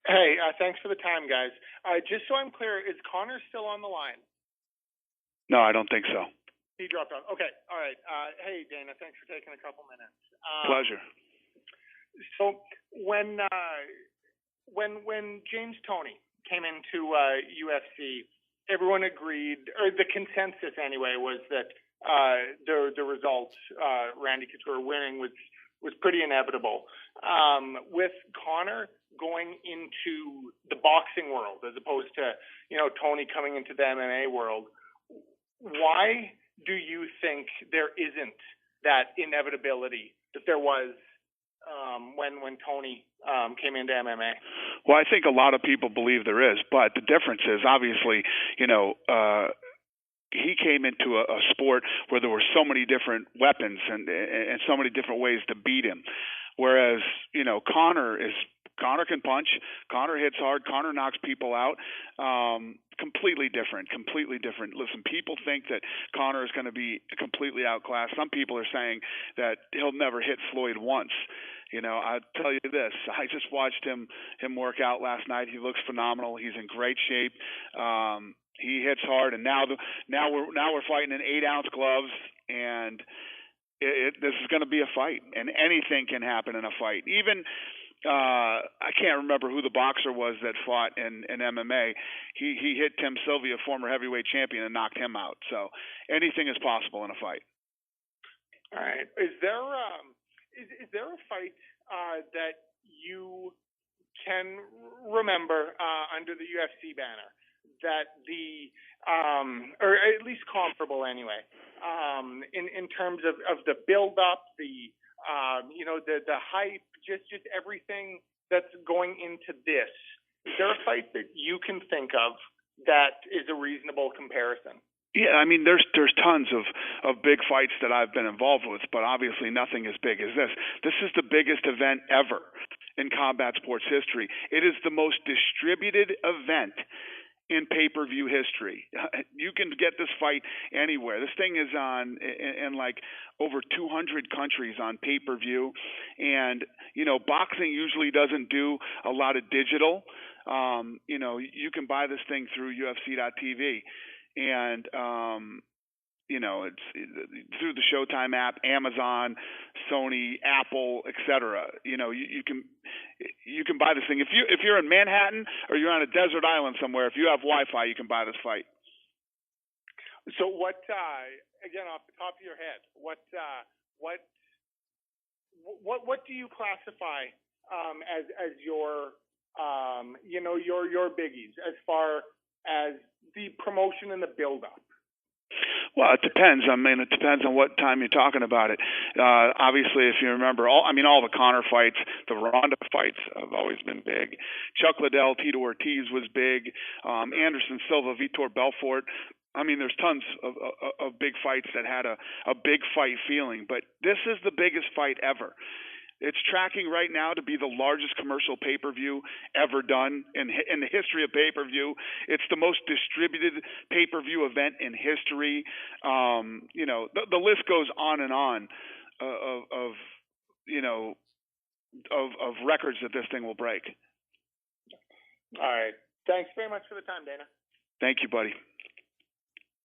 Hey, thanks for the time, guys. Just so I'm clear, is Connor still on the line? No, I don't think so. He dropped off. Okay, all right. Hey, Dana, thanks for taking a couple minutes. Pleasure. So when James Toney came into UFC, everyone agreed, or the consensus anyway, was that the result, Randy Couture winning, was pretty inevitable. With Connor going into the boxing world as opposed to Tony coming into the MMA world, why do you think there isn't that inevitability that there was when Tony came into MMA? Well, I think a lot of people believe there is, but the difference is obviously, he came into a sport where there were so many different weapons and so many different ways to beat him. Whereas, Connor can punch, Connor hits hard, Connor knocks people out. Completely different. Listen, people think that Connor is going to be completely outclassed. Some people are saying that he'll never hit Floyd once. I'll tell you this. I just watched him work out last night. He looks phenomenal. He's in great shape. He hits hard, and now we're fighting in 8-ounce gloves, and this is going to be a fight, and anything can happen in a fight. Even I can't remember who the boxer was that fought in MMA. He hit Tim Sylvia, former heavyweight champion, and knocked him out. So anything is possible in a fight. All right. Is there a fight that you can remember under the UFC banner that or at least comparable anyway, in terms of the build up, the hype, just everything that's going into this? Is there a fight that you can think of that is a reasonable comparison? Yeah, I mean, there's tons of big fights that I've been involved with, but obviously nothing as big as this. This is the biggest event ever in combat sports history. It is the most distributed event in pay-per-view history. You can get this fight anywhere. This thing is on in like over 200 countries on pay-per-view, and boxing usually doesn't do a lot of digital. You can buy this thing through UFC.tv, and it's through the Showtime app, Amazon, Sony, Apple, etc. You can buy this thing. If you're in Manhattan or you're on a desert island somewhere, if you have Wi-Fi, you can buy this fight. So what? Again, off the top of your head, what do you classify as your your biggies as far as the promotion and the build-up? Well, it depends. I mean, it depends on what time you're talking about it. Obviously, if you remember, all the Conor fights, the Ronda fights have always been big. Chuck Liddell, Tito Ortiz was big. Anderson Silva, Vitor Belfort. I mean, there's tons of big fights that had a big fight feeling, but this is the biggest fight ever. It's tracking right now to be the largest commercial pay-per-view ever done in the history of pay-per-view. It's the most distributed pay-per-view event in history. The list goes on and on of records that this thing will break. All right. Thanks very much for the time, Dana. Thank you, buddy.